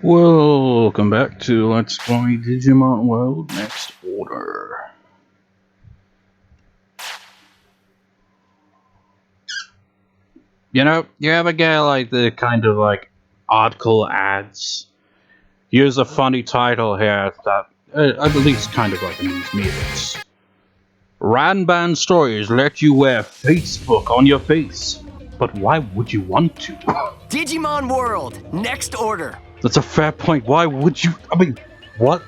Welcome back to Let's Play Digimon World Next Order. You know, you ever get like the kind of like article ads? Here's a funny title here that at least kind of like amused me. It's Ranban stories let you wear Facebook on your face, but why would you want to? Digimon World, next order. That's a fair point. Why would you? I mean, what?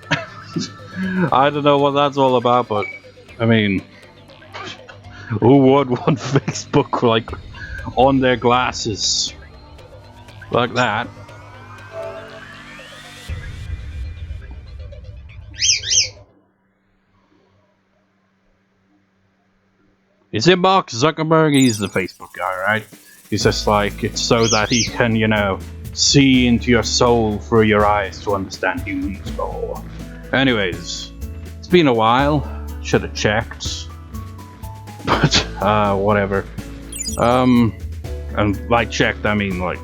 I don't know what that's all about, but I mean, who would want Facebook like on their glasses like that? Is it Mark Zuckerberg? He's the Facebook guy, right? He's just like, it's so that he can, you know, see into your soul through your eyes to understand who he's for. Anyways, it's been a while. Should have checked. But, whatever. And by checked, I mean, like,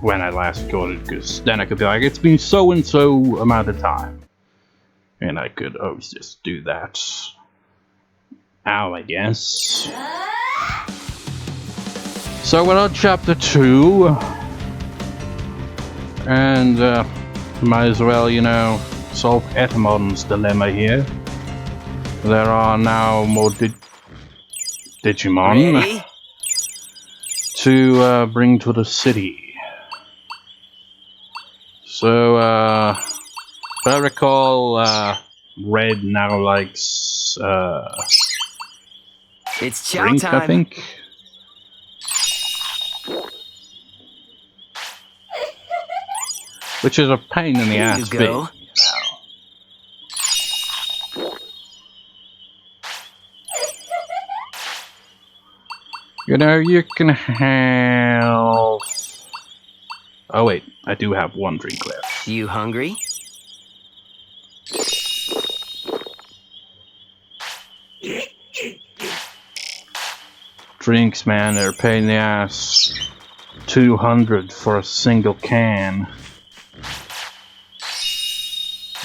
when I last recorded, because then I could be like, it's been so and so amount of time. And I could always just do that. Now, I guess. So we're on chapter 2. And, might as well, you know, solve Etemon's dilemma here. There are now more Digimon Ready? to bring to the city. So, if I recall, Red now likes, It's chow drink, time. I think. Which is a pain in the Here ass you thing. go. You know, you can have... Oh wait, I do have one drink left. You hungry? Drinks, man, they're a pain in the ass. 200 for a single can.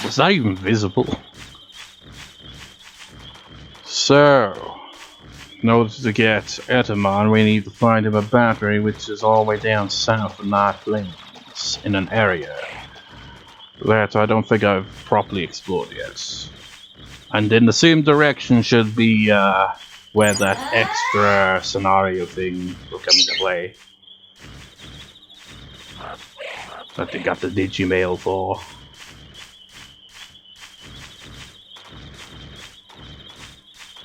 Was that even visible? So, in order to get Etemon, we need to find him a battery which is all the way down south of Nigh in an area that I don't think I've properly explored yet. And in the same direction should be where that extra scenario thing will come into play. That they got the Digimail for.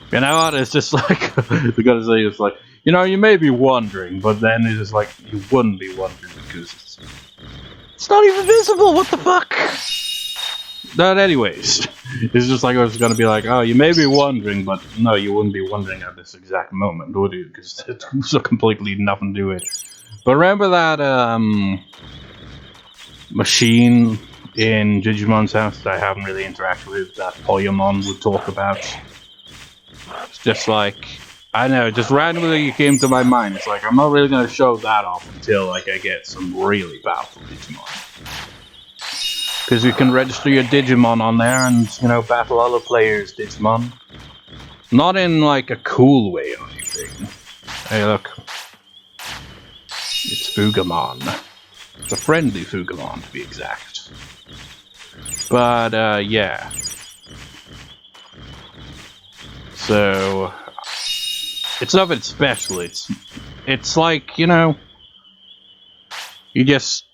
You know what? It's just like we gotta say, it's like, you know, you may be wondering, but then it's just like you wouldn't be wondering because it's not even visible. What the fuck? But anyways, it's just like I was gonna be like, oh, you may be wondering, but no, you wouldn't be wondering at this exact moment, would you? Because it's completely nothing to do with it. But remember that machine in Digimon's house that I haven't really interacted with, that Ohguino would talk about? It's just like, I know, just randomly came to my mind. It's like, I'm not really going to show that off until like I get some really powerful Digimon. Because you can register your Digimon on there and, you know, battle other players' Digimon. Not in like a cool way or anything. Hey look. It's Fugamon. It's a friendly Fugamon to be exact. But, yeah. So, it's nothing special. It's like, you know, you just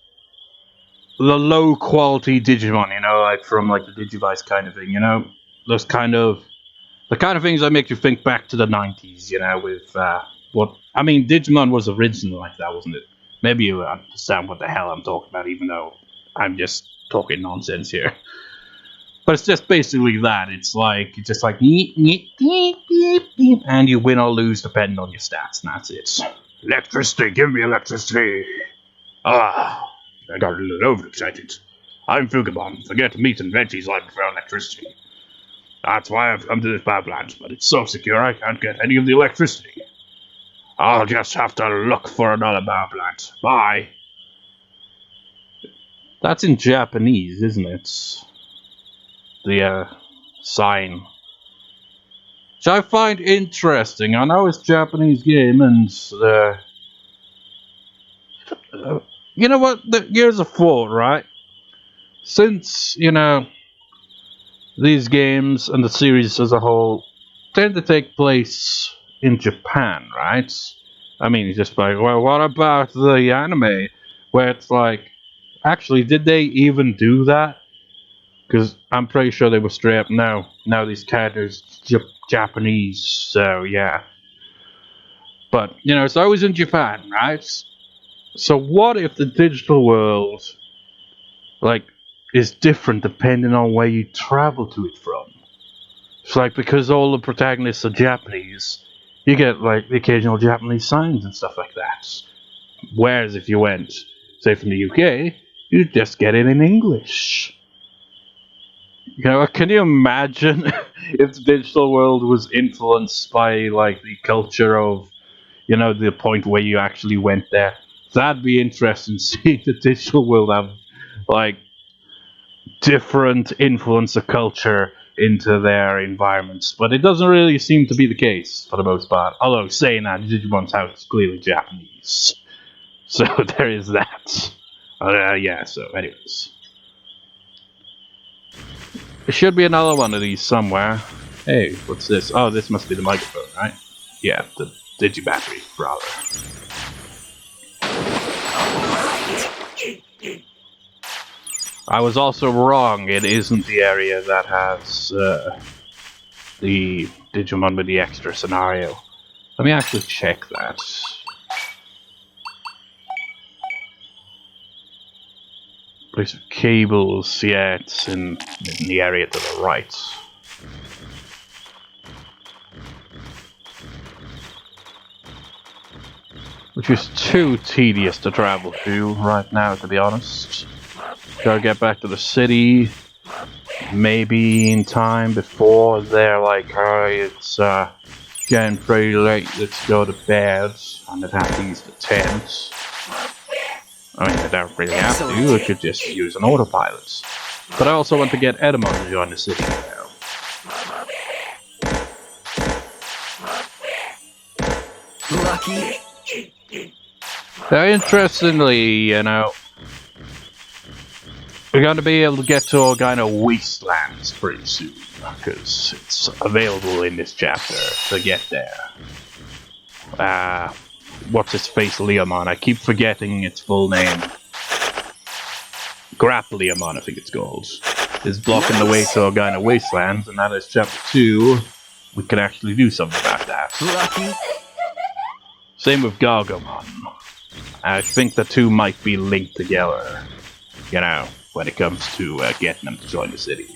the low quality Digimon, you know, like from like the Digivice kind of thing, you know, those kind of the kind of things that make you think back to the 90s, you know, with what I mean, Digimon was originally like that, wasn't it? Maybe you understand what the hell I'm talking about, even though I'm just talking nonsense here. But it's just basically that. It's like, it's just like, yeet, yeet, yeet, yeet, yeet, and you win or lose depending on your stats, and that's it. Electricity, give me electricity. Ah, I got a little overexcited. I'm Fugamon. Forget meat and veggies, I prefer electricity. That's why I've come to this power plant, but it's so secure I can't get any of the electricity. I'll just have to look for another power plant. Bye. That's in Japanese, isn't it? The sign. Which I find interesting. I know it's a Japanese game, and you know what? Here's a thought, right? Since, you know, these games and the series as a whole tend to take place in Japan, right? I mean, it's just like, well, what about the anime? Where it's like, actually, did they even do that? Because I'm pretty sure they were straight up, no, these characters Japanese, so yeah. But, you know, it's always in Japan, right? So what if the digital world, like, is different depending on where you travel to it from? It's like, because all the protagonists are Japanese, you get, like, the occasional Japanese signs and stuff like that. Whereas if you went, say, from the UK, you'd just get it in English. You know, can you imagine if the digital world was influenced by, like, the culture of, you know, the point where you actually went there? That'd be interesting, seeing the digital world have, like, different influence of culture into their environments. But it doesn't really seem to be the case, for the most part. Although, saying that, Digimon's house is clearly Japanese. So, there is that. Yeah, so, anyways. There should be another one of these somewhere. Hey, what's this? Oh, this must be the microphone, right? Yeah, the Digibattery, rather. I was also wrong. It isn't the area that has the Digimon with the extra scenario. Let me actually check that. Place of cables, yeah, it's in the area to the right. Which is too tedious to travel to right now, to be honest. Gotta get back to the city, maybe in time before they're like, alright, it's getting pretty late, let's go to bed, and they'd have to use the tent. I mean, they don't really have to, they could just use an autopilot. But I also want to get Etemon to join the city now. Lucky. Now, interestingly, you know, we're going to be able to get to Ohguino Wastelands pretty soon, because it's available in this chapter to get there. What's his face, Leomon? I keep forgetting its full name. Leomon, I think it's called. Is blocking the way to Ohguino Wastelands, and now there's chapter 2. We can actually do something about that. Lucky. Same with Gargomon. I think the two might be linked together, you know, when it comes to getting them to join the city.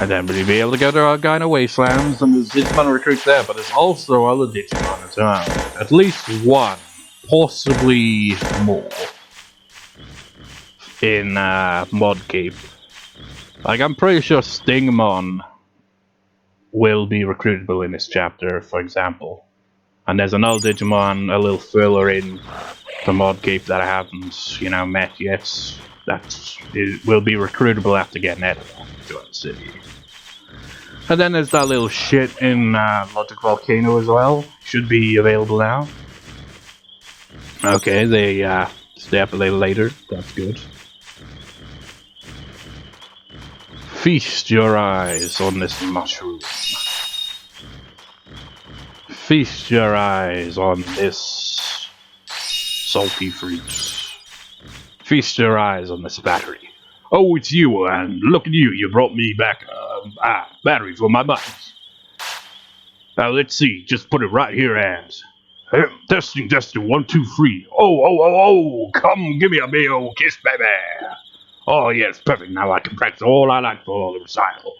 And then we'll be able to go to Ohguino Wastelands, and there's Digimon recruits there, but there's also other Digimon as well. At least one, possibly more, in Modcape. Like, I'm pretty sure Stingmon will be recruitable in this chapter, for example. And there's another Digimon a little further in the Modcape that I haven't, you know, met yet. That will be recruitable after getting Etemon to join the city. And then there's that little shit in Logic Volcano as well. Should be available now. Okay, they stay up a little later. That's good. Feast your eyes on this mushroom. Feast your eyes on this salty fruit. Feast your eyes on this battery. Oh, it's you, and look at you, you brought me back battery for my bike. Now let's see, just put it right here and... testing, 1, 2, 3. Oh, come give me a big old kiss, baby. Oh, yes, perfect, now I can practice all I like for all the recital.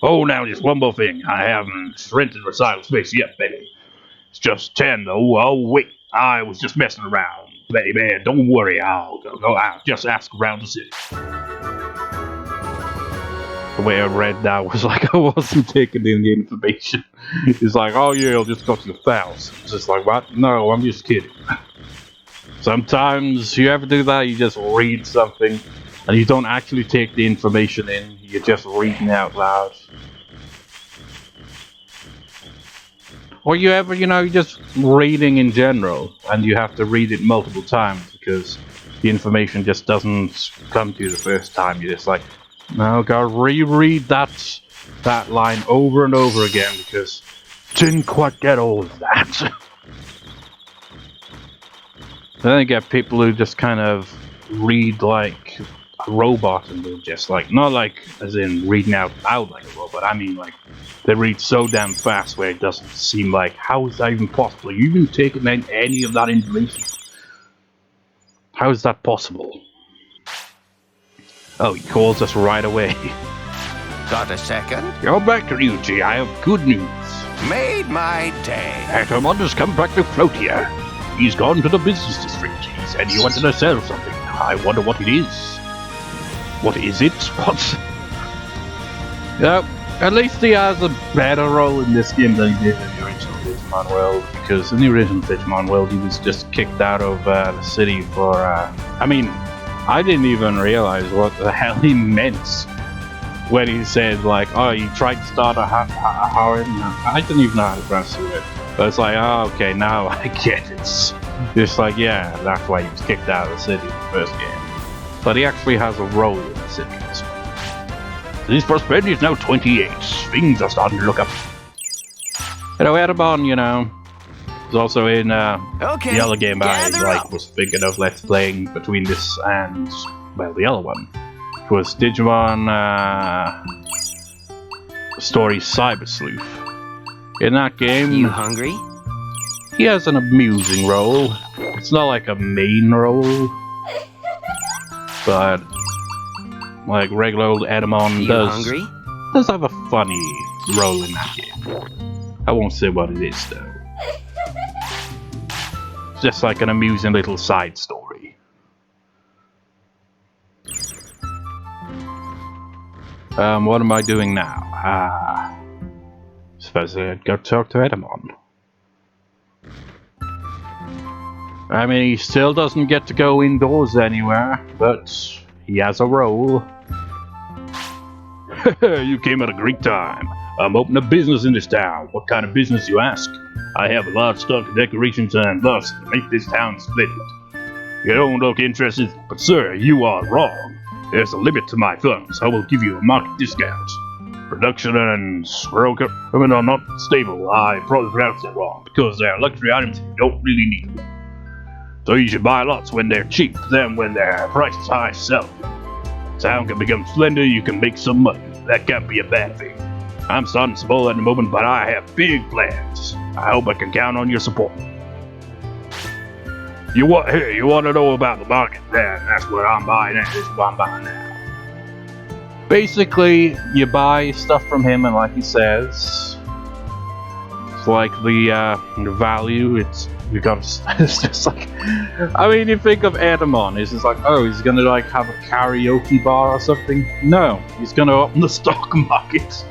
Oh, now just one more thing, I haven't rented recital space yet, baby. It's just 10, though. Oh, wait, I was just messing around. Baby, don't worry, I'll just ask around the city. The way I read that was like I wasn't taking in the information. It's like, oh yeah, I'll just go to the files. It's just like, what? No, I'm just kidding. Sometimes you ever do that, you just read something and you don't actually take the information in, you're just reading out loud. Or you ever, you're just reading in general and you have to read it multiple times because the information just doesn't come to you the first time. You're just like, no, gotta reread that line over and over again because didn't quite get all of that. Then you get people who just kind of read like a robot and they're just like, not like as in reading out loud like a robot, I mean like they read so damn fast where it doesn't seem like, how is that even possible? Are you even taking in any of that information? How is that possible? Oh, he calls us right away. Got a second? Go back to Ryuji, I have good news. Made my day. Etemon has come back to Floatia. He's gone to the business district. He said he wanted to sell something. I wonder what it is. What is it? What? Yeah, at least he has a better role in this game than he did in the original Digimon world. Because in the original Digimon world, he was just kicked out of the city for... I mean, I didn't even realize what the hell he meant when he said, like, oh, you tried to start a harem? I didn't even know how to translate it. But it's like, oh, okay, now I get it. It's like, yeah, that's why he was kicked out of the city in the first game. But he actually has a role in the city as well. His prosperity is now 28. Things are starting to look up. Etemon, is also in the other game I was thinking of let's playing between this and, well, the other one. It was Digimon Story Cyber Sleuth. In that game, You hungry? he has an amusing role. It's not like a main role, but like regular old Etemon does have a funny role in that game. I won't say what it is though. It's just like an amusing little side story. What am I doing now? Suppose I'd go talk to Etemon. I mean, he still doesn't get to go indoors anywhere, but he has a role. You came at a great time. I'm opening a business in this town. What kind of business, you ask? I have a large stock of decorations and thus make this town splendid. You don't look interested, but sir, you are wrong. There's a limit to my funds. I will give you a market discount. Production and procurement are not stable. I probably pronounced that wrong, because they are luxury items you don't really need. So you should buy lots when they're cheap, then when their price is high, sell them. Town can become splendid, you can make some money. That can't be a bad thing. I'm starting small at the moment, but I have big plans. I hope I can count on your support. You want to know about the market? Then that's what I'm buying at. This is what I'm buying now. Basically, you buy stuff from him, and like he says, it's like the value. It's just like, I mean, you think of Etemon, it's just like, oh, he's gonna like have a karaoke bar or something. No, he's gonna open the stock market.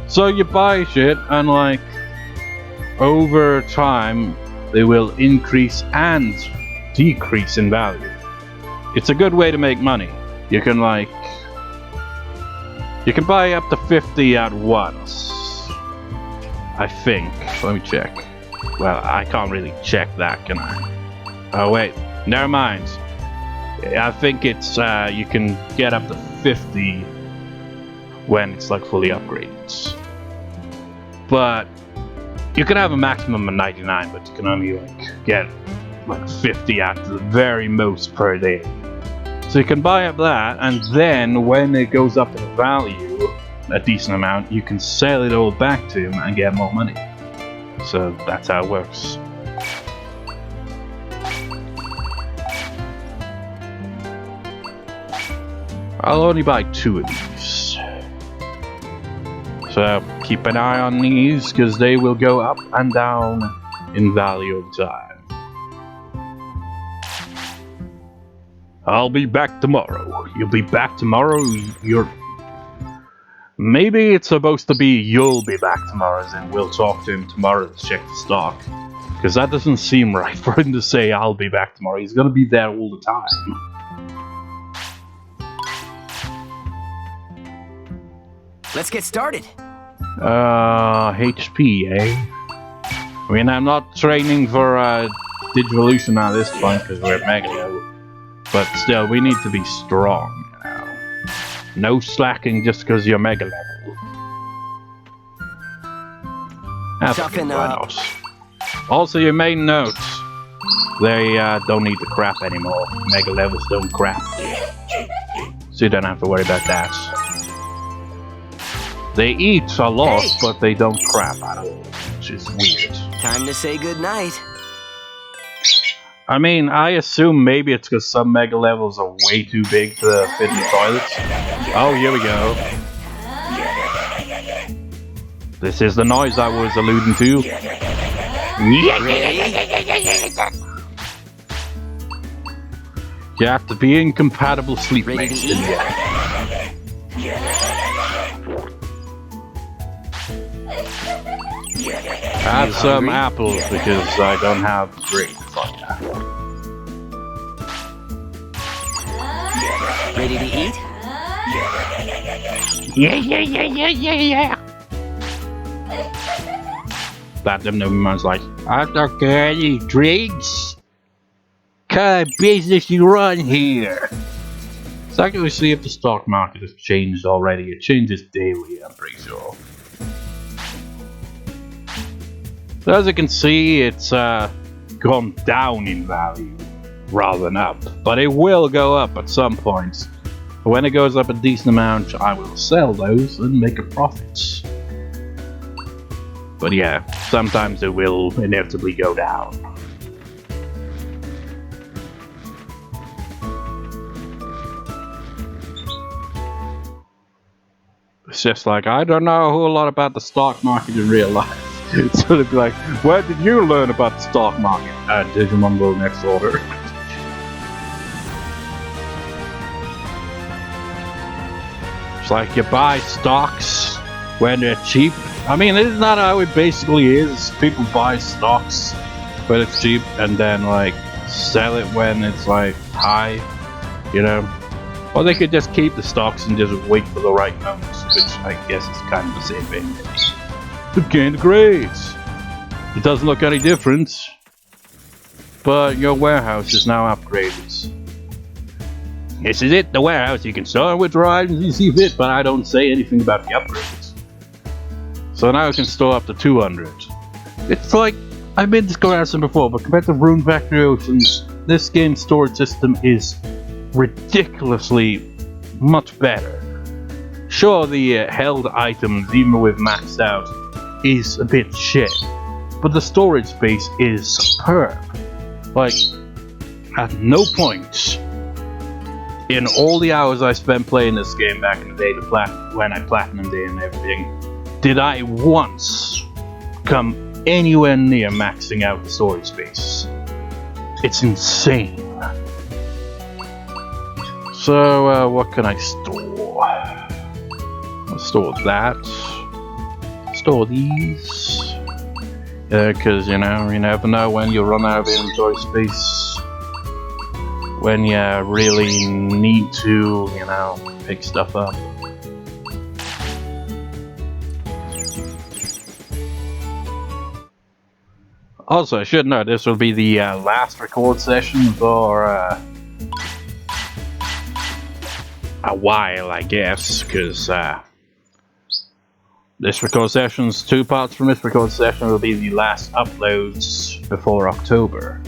So you buy shit, and like over time, they will increase and decrease in value. It's a good way to make money. You can like. You can buy up to 50 at once, I think. Let me check. Well, I can't really check that, can I? Oh wait, never mind. I think it's you can get up to 50 when it's like fully upgraded. But you can have a maximum of 99, but you can only like get like 50 at the very most per day. So you can buy up that, and then when it goes up in value, a decent amount, you can sell it all back to him and get more money. So that's how it works. I'll only buy 2 of these. So keep an eye on these, because they will go up and down in value over time. I'll be back tomorrow. You'll be back tomorrow? Maybe it's supposed to be you'll be back tomorrow, as in we'll talk to him tomorrow to check the stock. Because that doesn't seem right for him to say, I'll be back tomorrow. He's gonna be there all the time. Let's get started. HP, eh? I mean, I'm not training for Digivolution at this point because we're at Mega level. But still, we need to be strong, you know. No slacking just because you're Mega level. Toughen up. Also, your main notes. They don't need to crap anymore. Mega levels don't crap. So you don't have to worry about that. They eat a lot, but they don't crap at all, which is weird. Time to say goodnight. I mean, I assume maybe it's because some mega levels are way too big to fit in the toilets. Oh, here we go. This is the noise I was alluding to. You have to be incompatible sleep mates. Add some apples because I don't have grapes on you. Ready to eat? Yeah. That Digimon like, I don't get any drinks. Kind of business you run here? Let's actually see if the stock market has changed already. It changes daily, I'm pretty sure. So as you can see, it's gone down in value rather than up. But it will go up at some point. When it goes up a decent amount, I will sell those and make a profit. But yeah, sometimes it will inevitably go down. It's just like, I don't know a whole lot about the stock market in real life. So they'd be like, where did you learn about the stock market? At Digimon World Next Order. It's like you buy stocks when they're cheap. I mean, isn't that how it basically is? People buy stocks when it's cheap and then like sell it when it's like high, you know? Or they could just keep the stocks and just wait for the right moment, which I guess is kind of the same thing. It gained grades. It doesn't look any different, but your warehouse is now upgraded. This is it, the warehouse. You can store with your items as you see fit, but I don't say anything about the upgrades. So now you can store up to 200. It's like, I've made this comparison before, but compared to Rune Factory Oceans, this game's storage system is ridiculously much better. Sure, the held items, even with maxed out, is a bit shit, but the storage space is superb. Like, at no point in all the hours I spent playing this game back in the day, when I platinumed it and everything, did I once come anywhere near maxing out the storage space. It's insane. So, what can I store? I'll store that. Store these. Because, you know, you never know when you'll run out of inventory space. When you really need to, you know, pick stuff up. Also, I should note this will be the last record session for a while, I guess, because this record session's 2 parts from this record session will be the last uploads before October.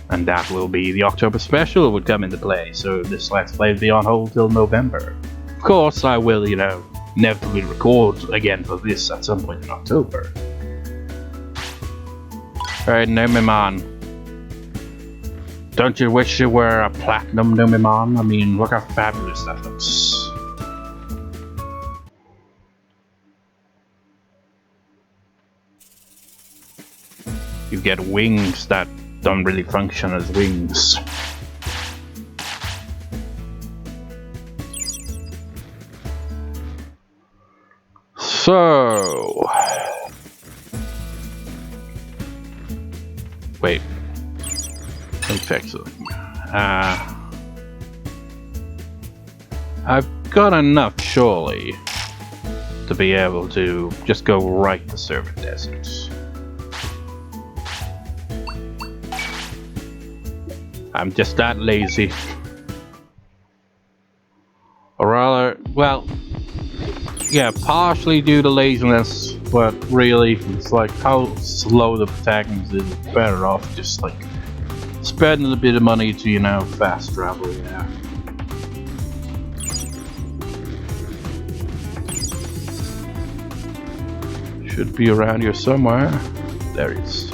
And that will be the October special would come into play, so this Let's Play will be on hold till November. Of course, I will, you know, inevitably record again for this at some point in October. Alright, Nomimon. Don't you wish you were a platinum Nomimon? I mean, look how fabulous that looks. You get wings that don't really function as wings. So... Wait. Let me fix it. I've got enough, surely, to be able to just go right to Server Desert. I'm just that lazy. Or rather, well, yeah, partially due to laziness, but really, it's like how slow the protagonist is, it's better off just like spending a bit of money to, you know, fast travel, yeah. Should be around here somewhere. There it is.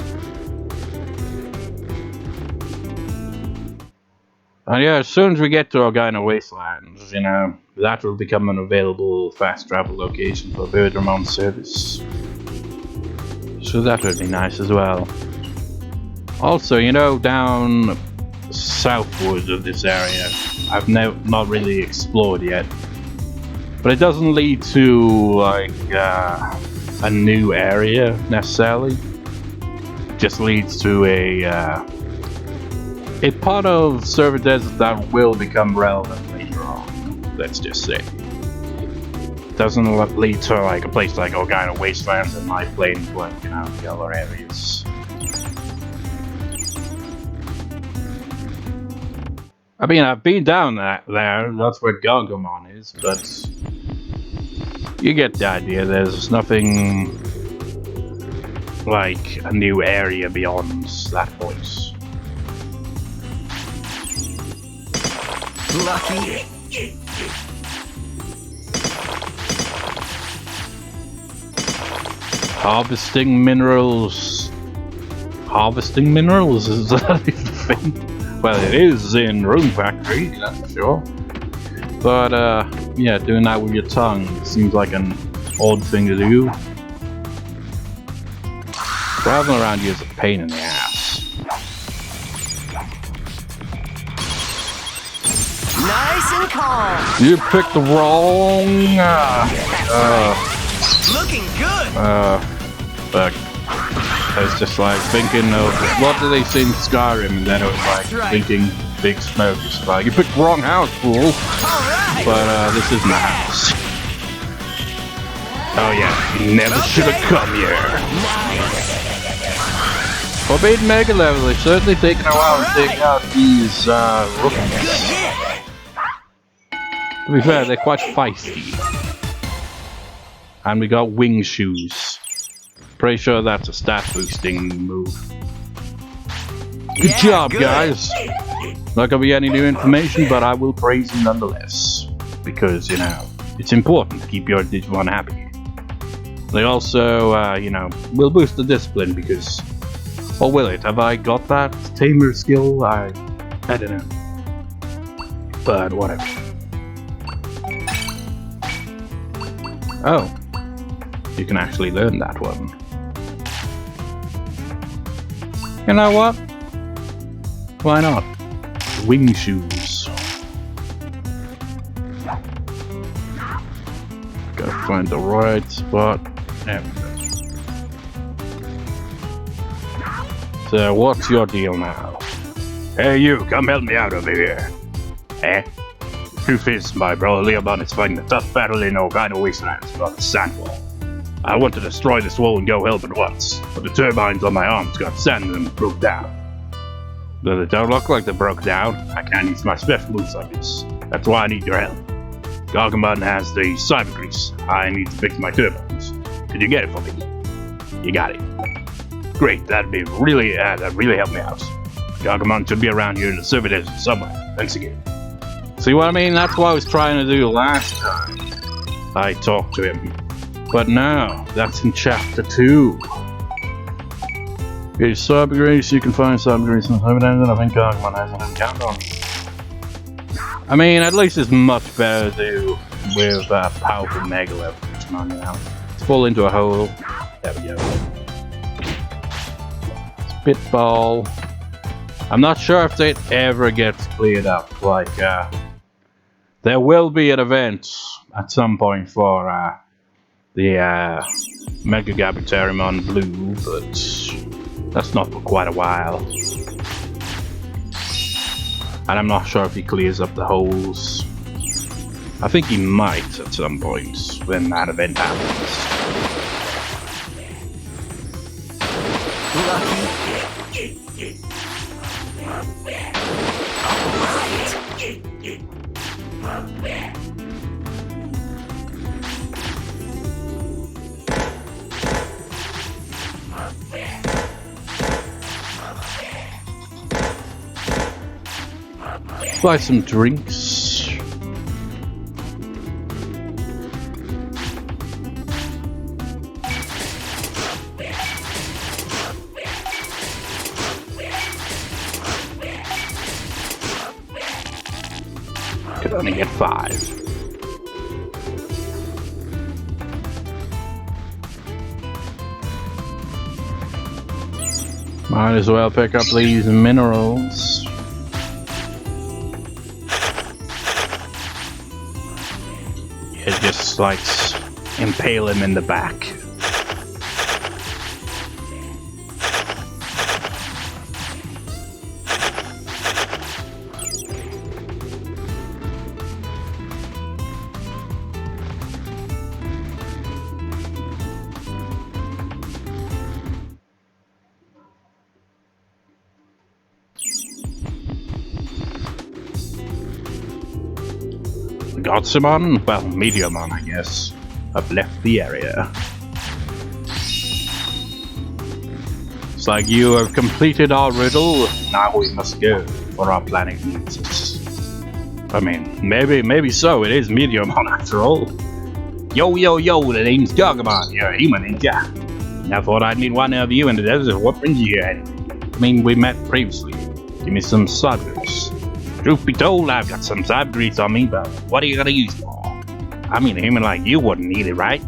And yeah, as soon as we get to Ohguino Wastelands, you know, that will become an available fast travel location for Etemon service. So that would be nice as well. Also, you know, down southward of this area, I've not really explored yet. But it doesn't lead to, like, a new area, necessarily. It just leads to a part of Server Desert that will become relevant later on. Let's just say. It doesn't lead to like a place like Ohguino Wastelands and my planes, like, you know, the other areas. I mean, I've been down there, that's where Fugamon is, but you get the idea. There's nothing like a new area beyond that point. Lucky. Harvesting minerals. Harvesting minerals? Is that a thing? Well, it is in Rune Factory, that's for sure. But, yeah, doing that with your tongue seems like an odd thing to do. Traveling around here is a pain in the ass. Nice and calm. You picked the wrong. Looking good. But I was just like thinking of what do they say in Skyrim, and then it was like thinking Big Smoke. It's like you picked the wrong house, fool. All right. But this is my house. Oh yeah, you never should have come here. For being mega level, it's certainly taken a while to take out these rookies. To be fair, they're quite feisty. And we got wing shoes. Pretty sure that's a stat boosting move. Good job, guys! Not gonna be any new information, but I will praise you nonetheless. Because, you know, it's important to keep your Digimon happy. They also, you know, will boost the discipline because... Or will it? Have I got that tamer skill? I don't know. But whatever. Oh. You can actually learn that one. You know what? Why not? Wing shoes. Gotta find the right spot. There we go. So, what's your deal now? Hey you, come help me out over here. Eh? Truth is, my brother Etemon is fighting a tough battle in Ohguino Wastelands about the sand wall. I want to destroy this wall and go help at once, but the turbines on my arms got sand and broke down. Though they don't look like they broke down, I can't use my special moves like this. That's why I need your help. Fugamon has the cyber grease. I need to fix my turbines. Could you get it for me? You got it. Great, that'd really help me out. Fugamon should be around here in the Server Desert somewhere. Thanks again. See what I mean? That's what I was trying to do last time I talked to him. But now, that's in Chapter 2. Okay, cyber grease, you can find cyber grease in the Server Desert. I think Fugamon has an encounter on it. I mean, at least it's much better to do with powerful mega level Digimon, you know. Let's fall into a hole. There we go. Spitball. I'm not sure if it ever gets cleared up. Like, there will be an event at some point for the Mega Gabitarimon Blue, but That's not for quite a while. And I'm not sure if he clears up the holes. I think he might at some point when that event happens. Buy some drinks. Could only get 5. Might as well pick up these minerals. It just like impale him in the back. Godsumon? Well, Meteormon, I guess. I've left the area. It's like you have completed our riddle, now we must go, for our planet needs us. I mean, maybe so, it is Meteormon after all. Yo, the name's Fugamon, you're a human, ain't ya? I thought I'd meet one of you in the desert, what brings you here? I mean, we met previously. Give me some sawdust. Truth be told, I've got some side grease on me, but what are you gonna use it for? I mean, a human like you wouldn't need it, right?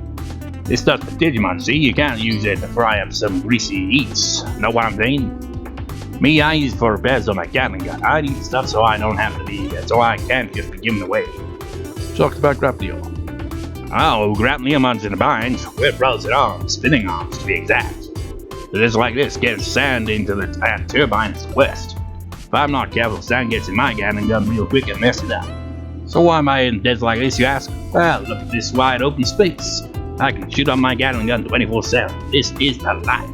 This stuff's for Digimon, see? You can't use it to fry up some greasy eats. Know what I'm saying? Me, I use it for repairs on my Gatling gun. I need stuff so I don't have to be, so I can't just be given away. Talked about Grappleo. Oh, Grapleomon's in a bind. We're brothers in arms, spinning arms to be exact. It is like this, getting sand into the turbine is the worst. If I'm not careful, sand gets in my Gatling gun real quick and messes it up. So why am I in deads like this, you ask? Well, look at this wide open space. I can shoot on my Gatling gun 24/7. This is the life.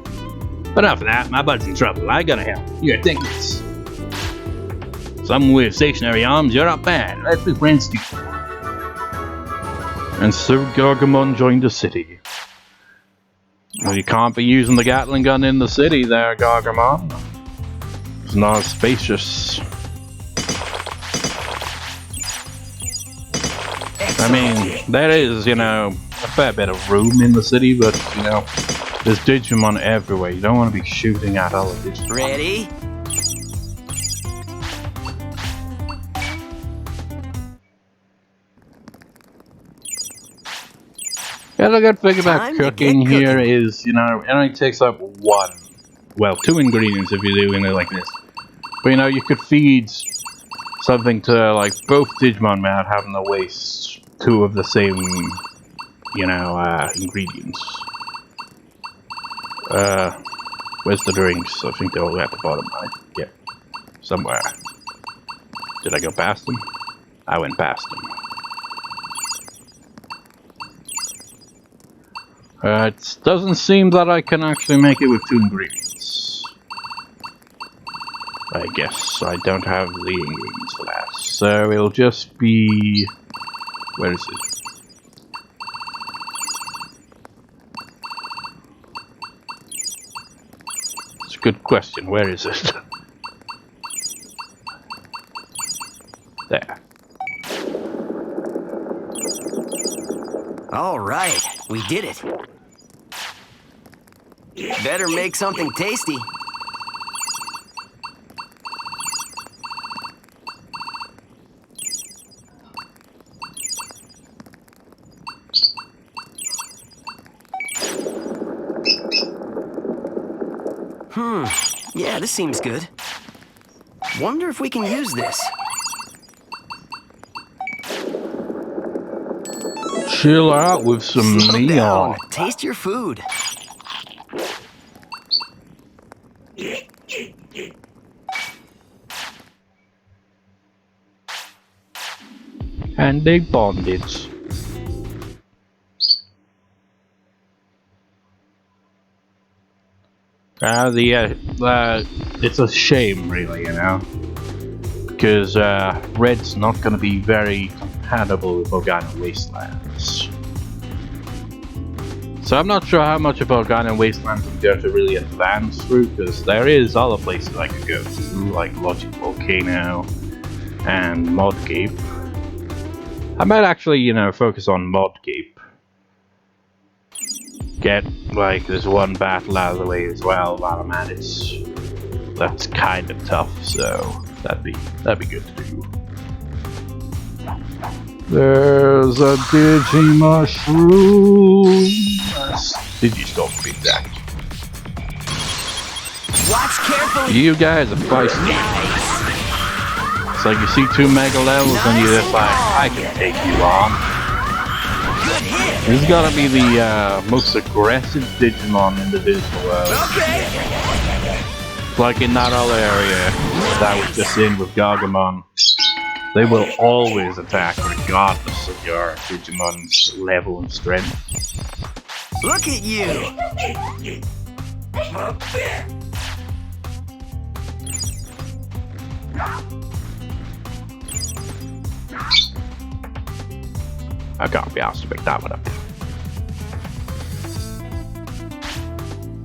But enough of that, my bud's in trouble. I gotta help. You're thinkless. Some with stationary arms, you're not bad. Let's be friends too. And so Gargamon joined the city. Well, you can't be using the Gatling gun in the city there, Gargamon. It's not spacious. I mean, there is, you know, a fair bit of room in the city, but, you know, there's Digimon everywhere. You don't want to be shooting at all of Digimon. Ready? Yeah, the good thing about Time to cooking get here cooking. is, you know, it only takes up 2 ingredients if you're doing it like this. But, you know, you could feed something to, like, both Digimon without having to waste 2 of the same, you know, ingredients. Where's the drinks? I think they're all at the bottom, right? Yeah. Somewhere. Did I go past them? I went past them. It doesn't seem that I can actually make it with 2 ingredients. I guess I don't have the ingredients for that. So it'll just be... Where is it? It's a good question. Where is it? There. All right, we did it. Better make something tasty. Yeah, this seems good. Wonder if we can use this. Chill out with some Slow neon. down. Taste your food. And they bonded. It's a shame, really, you know, because Red's not going to be very compatible with Ohguino Wastelands. So I'm not sure how much of Ohguino Wastelands I'm going to really advance through, because there is other places I could go to, like Logic Volcano and Modcape. I might actually, you know, focus on Modcape. Get, like, this one battle out of the way as well while I'm at it. That's kind of tough, so that'd be good to do. There's a Digimushroom. Digistorm to be exact. Watch carefully. You guys are feisty. Nice. It's like you see 2 mega levels and you're just like, I can take you on. Good hit. This is gotta be the most aggressive Digimon in the digital world. Okay. Like in that other area that was just in with Gargamon. They will always attack regardless of your Digimon's level and strength. Look at you. I can't be asked to pick that one up.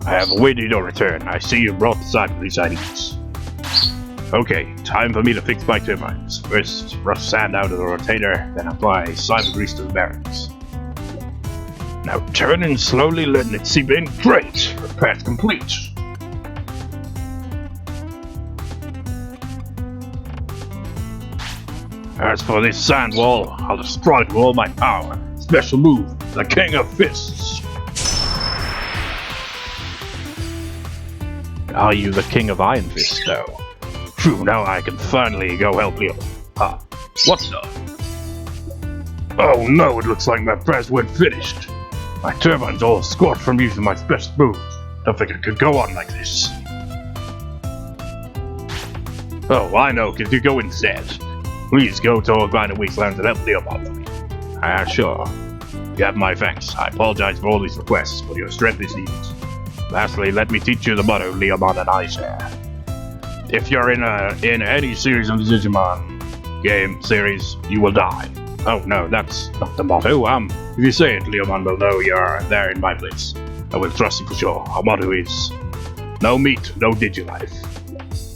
I have awaited your return. I see you brought the side of these items. Okay, time for me to fix my turbines. First, brush sand out of the rotator, then apply cyber grease to the bearings. Now turn in slowly, letting it seep in. Great! Repair's complete. As for this sand wall, I'll destroy it with all my power. Special move, the King of Fists. Are you the King of Iron Fist, though? Phew, now I can finally go help Leo. Ah, what the? Oh no, it looks like my press weren't finished. My turbine's all scorched from using my special move. Don't think it could go on like this. Oh, I know, could you go instead? Please go to Ohguino Wastelands and help Leomon for me. Ah, sure. You have my thanks. I apologize for all these requests, but your strength is needed. Lastly, let me teach you the motto Leomon and I share. If you're in any series of the Digimon game series, you will die. Oh no, that's not the motto. If you say it, Leomon will know you're there in my place. I will trust you for sure. Our motto is no meat, no Digilife.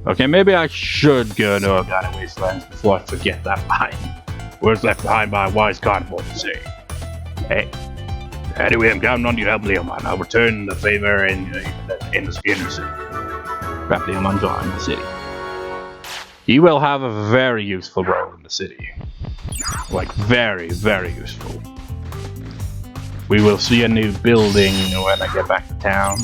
Okay, maybe I should go to Ohguino Wastelands before I forget that line. Words left behind by a wise carnivore, you say. Hey. Anyway, I'm counting on you to help Leomon. I'll return the favor in the inner city. Wrap Leomon join the city. He will have a very useful role in the city. Like, very, very useful. We will see a new building when I get back to town.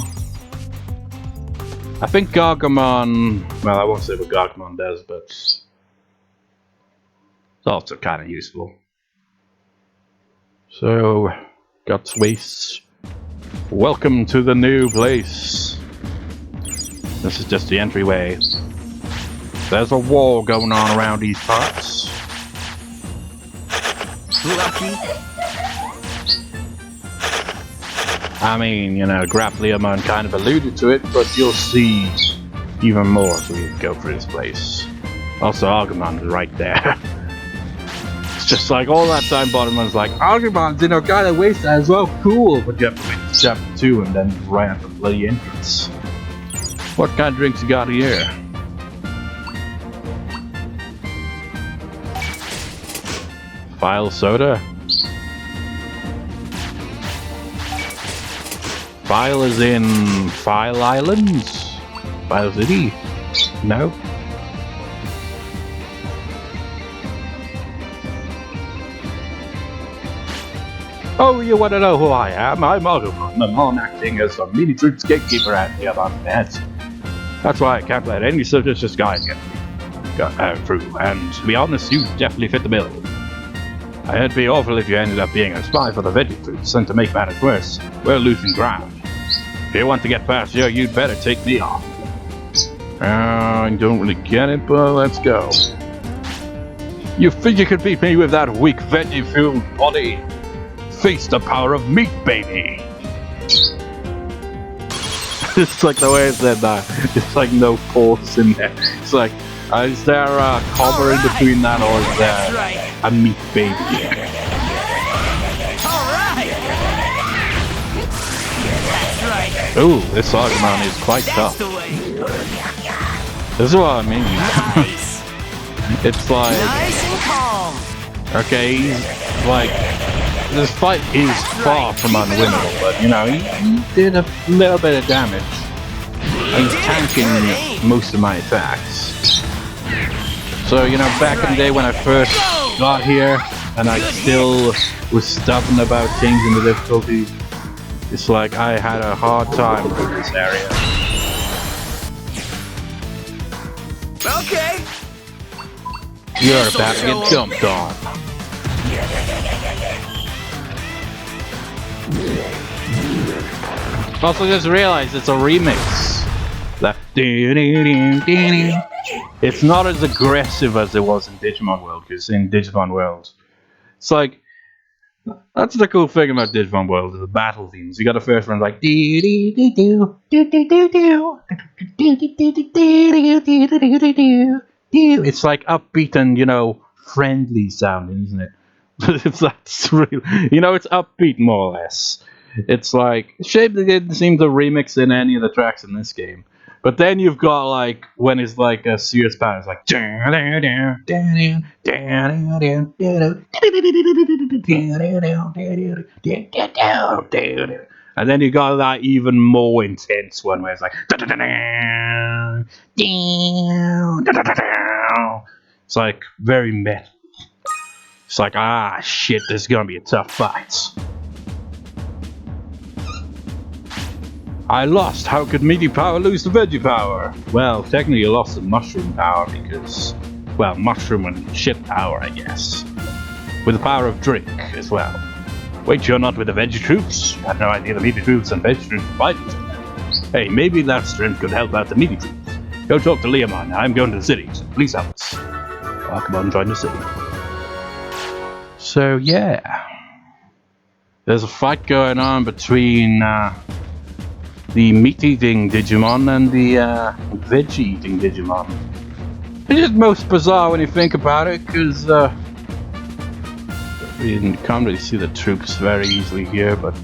I think Gargamon... Well, I won't say what Gargamon does, but... It's also kind of useful. So... Guts Waste. Welcome to the new place. This is just the entryway. There's a war going on around these parts. Lucky. I mean, you know, Graf Leomon kind of alluded to it, but you'll see even more as we go through this place. Also, Argumon is right there. It's just like all that time Bottomon's like, Argumon's in Ohguino Wastelands, well, cool, but you have to wait to chapter 2 and then right at the bloody entrance. What kind of drinks you got here? File soda? File is in File Islands? File City? No? Oh, you want to know who I am? I'm Argumon. I'm on acting as a mini troops gatekeeper at the other net. That's why I can't let any suspicious guys get through. And to be honest, you definitely fit the bill. It'd be awful if you ended up being a spy for the veggie troops, and to make matters worse, we're losing ground. If you want to get past here, you'd better take me off. I don't really get it, but let's go. You think you could beat me with that weak veggie-fueled body? Face the power of meat, baby! It's like the way I said that. It's like no pause in there. It's like, is there a comma in between that, or is there a meat baby? Ooh, this Ohguino is quite tough. This is what I mean. Nice. It's like, Nice and calm. okay, he's like, this fight is far from unwinnable, but you know, he did a little bit of damage. He's tanking most of my attacks. So, you know, back in the day when I first got here, and I still was stubborn about changing the difficulty, it's like I had a hard time with this area. Okay. You're about to get jumped on. Also just realized it's a remix. That it's not as aggressive as it was in Digimon World, because in Digimon World, it's like, that's the cool thing about Digimon World, the battle themes. You got the first one like it's like upbeat and, you know, friendly sounding, isn't it? That's real. You know, it's upbeat more or less. It's like, shame they didn't seem to remix in any of the tracks in this game. But then you've got like, when it's like a serious pattern, it's like, and then you got that even more intense one where it's like, it's like very metal. It's like, ah shit, this is gonna be a tough fight. I lost. How could meaty power lose to veggie power? Well, technically you lost the mushroom power because, well, mushroom and shit power, I guess. With the power of drink as well. Wait, you're not with the veggie troops? I had no idea the meaty troops and veggie troops fight each other. Hey, maybe that strength could help out the meaty troops. Go talk to Etemon. I'm going to the city, so please help us. Oh, come on, join the city. So, yeah. There's a fight going on between, the meat-eating Digimon and the veg-eating Digimon. It's just most bizarre when you think about it, because you can't really see the troops very easily here, but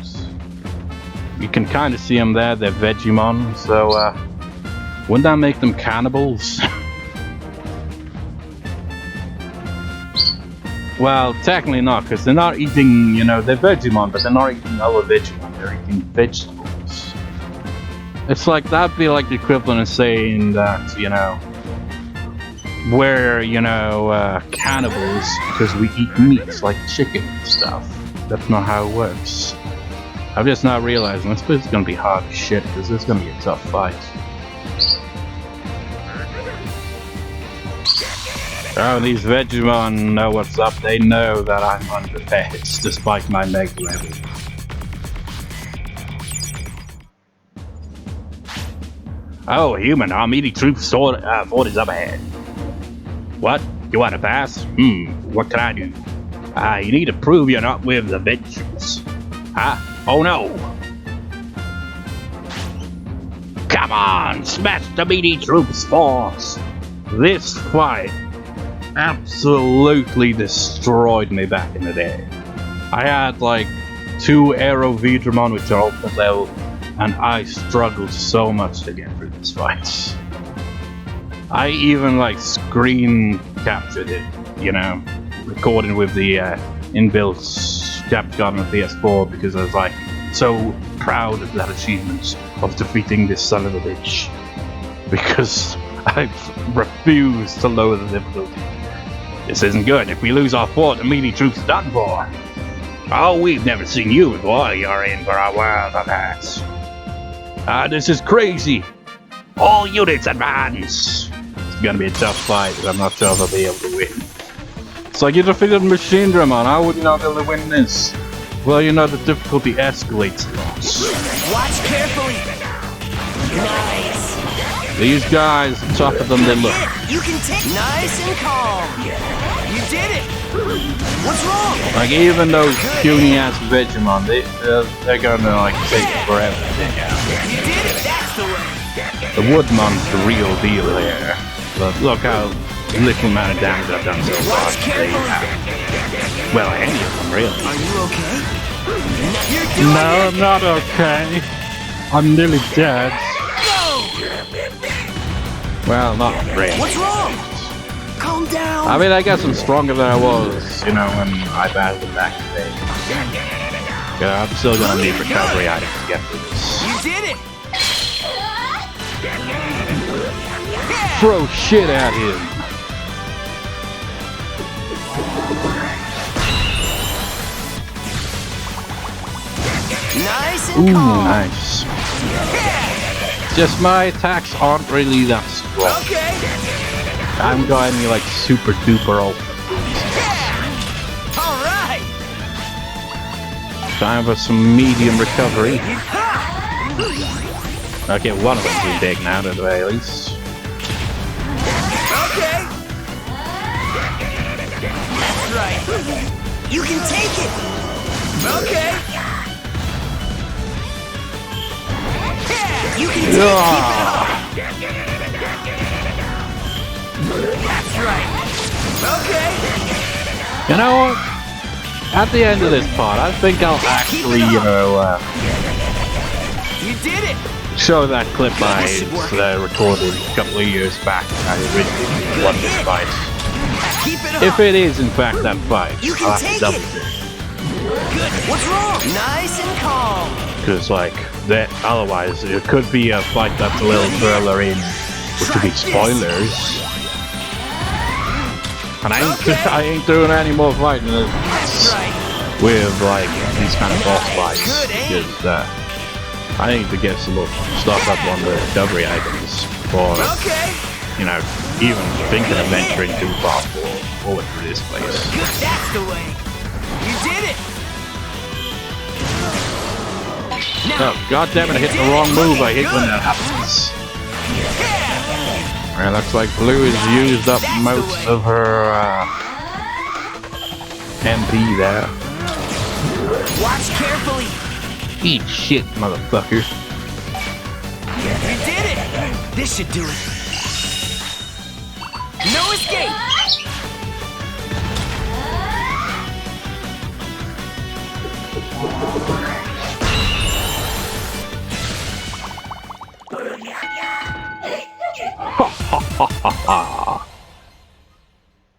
you can kind of see them there. They're Vegemon, so wouldn't that make them cannibals? Well, technically not, because they're not eating, you know, they're Vegemon, but they're not eating other Vegemon, they're eating vegetables. It's like, that'd be like the equivalent of saying that, you know, we're, you know, cannibals because we eat meats like chicken and stuff. That's not how it works. I'm just not realizing this is gonna be hard as shit, because it's gonna be a tough fight. Oh, these Vegemon know what's up. They know that I'm underfed, despite my meg level. Oh, human, our meaty troops fort is up ahead. What? You want to pass? What can I do? You need to prove you're not with the veg troops. Huh? Oh no! Come on! Smash the meaty troops force! This fight absolutely destroyed me back in the day. I had like 2 Aero Veedramon which are ultimate level, and I struggled so much to get through this fight. I even like screen captured it, you know, recording with the inbuilt capture card on the PS4, because I was like so proud of that achievement of defeating this son of a bitch. Because I refused to lower the difficulty. This isn't good. If we lose our fort, the meaty troops are done for. Oh, we've never seen you before. You're in for a world of hurts. This is crazy. All units advance. It's gonna be a tough fight, but I'm not sure if I'll be able to win. It's like you defeated Machine Dramon. How would you not be able to win this? Well, you know, the difficulty escalates a lot. Watch carefully. Nice. These guys are tougher than they look. You can take nice and calm. You did it! What's wrong? Like, even those puny ass Vegemon, they're gonna like take forever to dig out. You did it! That's the way! The Woodmon's the real deal here. But look how little amount of damage I've done so far. Watch carefully! Well, any of them, really. Are you okay? You're doing No, it! I'm not okay. I'm nearly dead. Go! Well, not really. What's wrong? Calm down! I mean, I guess I'm stronger than I was, you know, when I battled them back in the day. Yeah, I'm still gonna need recovery items to get through this. You did it! Throw shit at him! Nice and Ooh, calm! nice. Just my attacks aren't really that strong. Okay! I'm going like super duper ultra. Alright! Time for some medium recovery. Okay, one of them's really big now, at the very least. Okay! That's right! You can take it! Okay! Yeah! You can take it! Keep it up! That's right! Okay! You know what? At the end of this part, I think I'll actually, you know, You did it! show that clip I recorded a couple of years back. I originally won this fight. Keep it up! If it is, in fact, that fight, You can I'll have to take double it. check. Good! What's wrong? Nice and calm! Because, like, that, otherwise, it could be a fight that's a little further in, which could be spoilers. And I ain't doing any more fighting That's right! with, like, these kind of boss fights. Good aim. Because, I need to get some more stuff up on the recovery items for, Okay! you know, even thinking of venturing too far forward through this place. Good! That's the way! You did it! Now, Oh, god damn it, I hit the wrong move. I hate when that happens. Well, looks like Blue has used up most of her MP there. watch carefully! Eat shit, motherfucker. You did it! This should do it! No escape!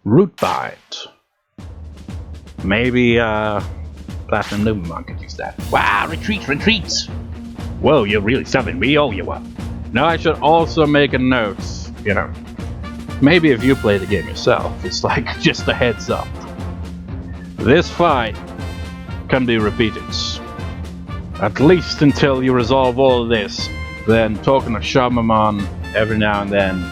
Root Bite. Maybe, Platinum Lumamon could use that. Wow, retreat, retreat! Whoa, you're really something. We owe you one. Now I should also make a note, you know. Maybe if you play the game yourself, it's like just a heads up. This fight can be repeated. At least until you resolve all of this. Then talking to Fugamon every now and then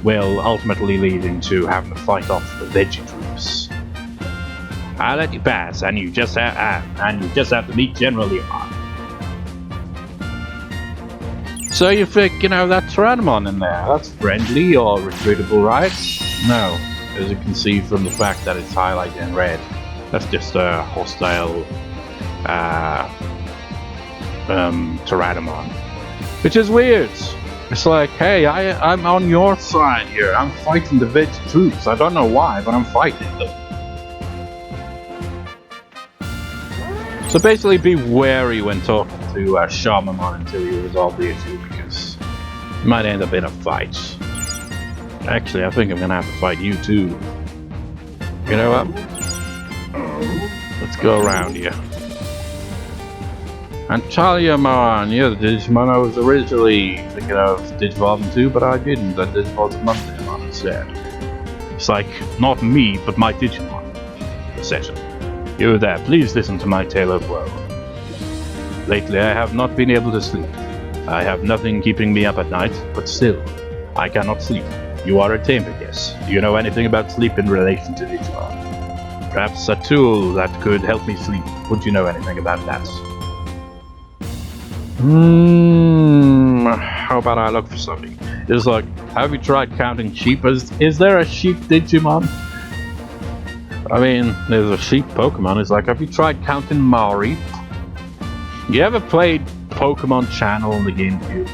will ultimately lead into having to fight off the Veggie troops. I'll let you pass, and you just have to meet General Etemon. So you think, you know, that Etemon in there, that's friendly or retreatable, right? No, as you can see from the fact that it's highlighted in red, that's just a hostile Etemon. Which is weird. It's like, hey, I'm on your side here. I'm fighting the Veggie troops. I don't know why, but I'm fighting them. So basically be wary when talking to Fugamon until you resolve the issue, because it might end up in a fight. Actually, I think I'm gonna have to fight you too. You know what? Let's go around here. And Talyamon, yeah, the Digimon I was originally thinking of Digivolving 2, but I didn't. I Digivolved Digimon instead. It's like, not me, but my Digimon. Session. You there, please listen to my tale of woe. Lately I have not been able to sleep. I have nothing keeping me up at night, but still, I cannot sleep. You are a tamer, yes. Do you know anything about sleep in relation to Digimon? Perhaps a tool that could help me sleep. Would you know anything about that? How about I look for something? It's like, have you tried counting sheep? Is there a sheep Digimon? I mean, there's a sheep Pokemon. It's like, have you tried counting Maori? You ever played Pokemon Channel on the GameCube?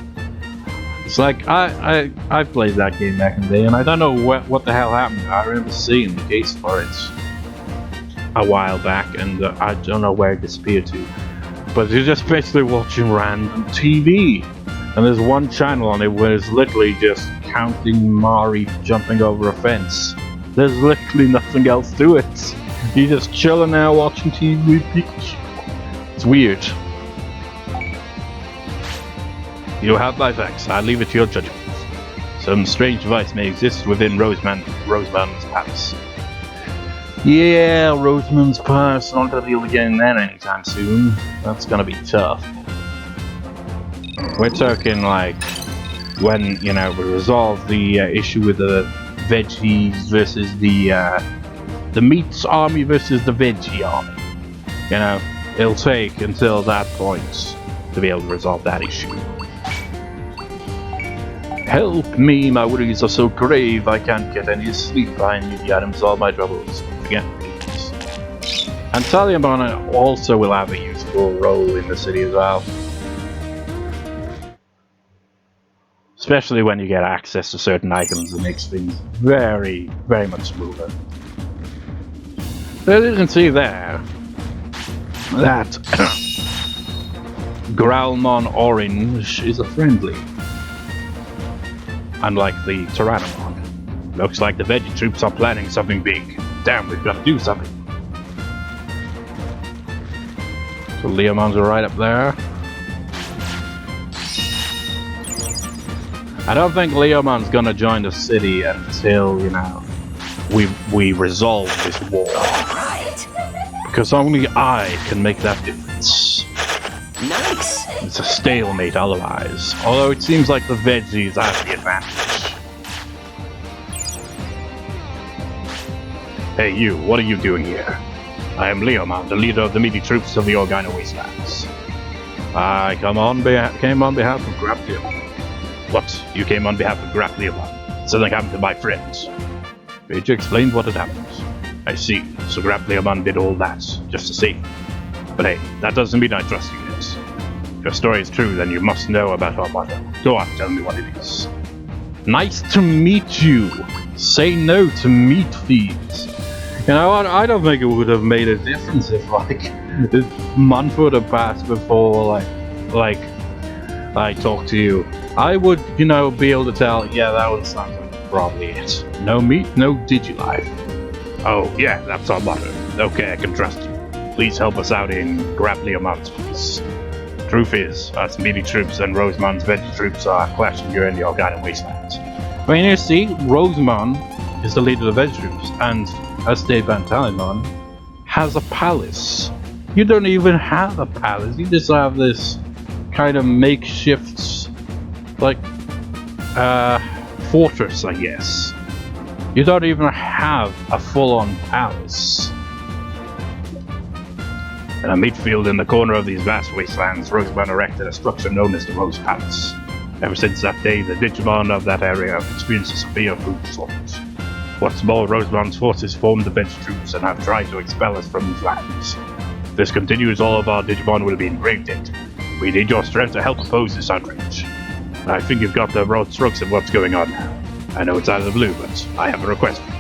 It's like, I played that game back in the day, and I don't know what the hell happened. I remember seeing the case for it a while back, and I don't know where it disappeared to. But you're just basically watching random TV. And there's one channel on it where it's literally just counting Maori jumping over a fence. There's literally nothing else to it. You're just chilling there watching TV with Pikachu. It's weird. You have my facts. I leave it to your judgment. Some strange device may exist within Roseman's palace. Yeah, Roseman's palace. Not gonna be able to get in there anytime soon. That's gonna be tough. We're talking like when, you know, we resolve the issue with the veggies versus the meats army versus the veggie army. You know, it'll take until that point to be able to resolve that issue. Help me, my worries are so grave I can't get any sleep. I need the items all my troubles. Again, please. And Taliamon also will have a useful role in the city as well. Especially when you get access to certain items, it makes things very, very much smoother. As you can see there, that Growlmon Orange is a friendly. Unlike the Tyrannomon. Looks like the Veggie troops are planning something big. Damn, we've got to do something. So Leomon's right up there. I don't think Leomon's gonna join the city until, you know, we resolve this war. Because only I can make that difference. Nice! It's a stalemate otherwise. Although it seems like the veggies have the advantage. Hey you, what are you doing here? I am Leomon, the leader of the meaty troops of the Ohguino Wastelands. I came on behalf of Grapleomon. What? You came on behalf of Grapleomon? Something happened to my friends. Page explained what had happened. I see. So Grapleomon did all that, just to save me. But hey, that doesn't mean I trust you yet. If your story is true, then you must know about our motto. Go on, tell me what it is. Nice to meet you. Say no to meat thieves. You know what? I don't think it would have made a difference if, like, a month would have passed before, like, I talked to you. I would, you know, be able to tell, yeah, that one sounds like probably it. No meat, no Digilife. Oh, yeah, that's our motto. Okay, I can trust you. Please help us out in Grapleomon's place. Truth is, us meaty troops and Rosemon's veggie troops are clashing here in the Ohguino Wastelands. I mean, you see, Rosemon is the leader of the veggie troops, and Taliamon has a palace. You don't even have a palace, you just have this kind of makeshift, like, fortress, I guess. You don't even have a full-on palace. In a meat field in the corner of these vast wastelands, Rosemon erected a structure known as the Rose Palace. Ever since that day, the Digimon of that area have experienced a severe food shortage. What's more, Rosemon's forces formed the veggie troops and have tried to expel us from these lands. If this continues, all of our Digimon will be in grave debt. We need your strength to help oppose this outrage. I think you've got the broad strokes of what's going on now. I know it's out of the blue, but I have a request for you.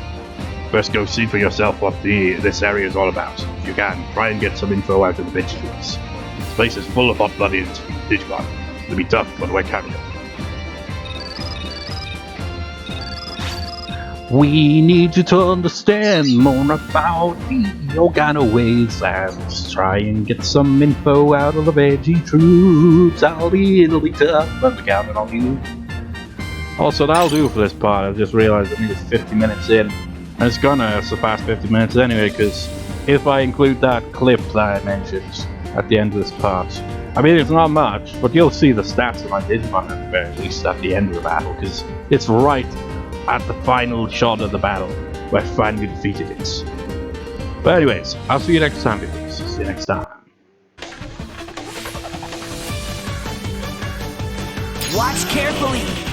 First, go see for yourself what this area is all about. If you can, try and get some info out of the veggie troops. This place is full of hot-blooded Digimon. It'll be tough, but we're counting on you. We need you to understand more about the Ohguino Wastelands. Try and get some info out of the veggie troops. It'll be tough, but we're counting on you. Also, that'll do for this part. I just realized that it's 50 minutes in. And it's gonna surpass 50 minutes anyway, because if I include that clip that I mentioned at the end of this part, I mean, it's not much, but you'll see the stats of my Digimon at the very least at the end of the battle, because it's right at the final shot of the battle where I finally defeated it. But anyways, I'll see you next time, people. See you next time. Watch carefully!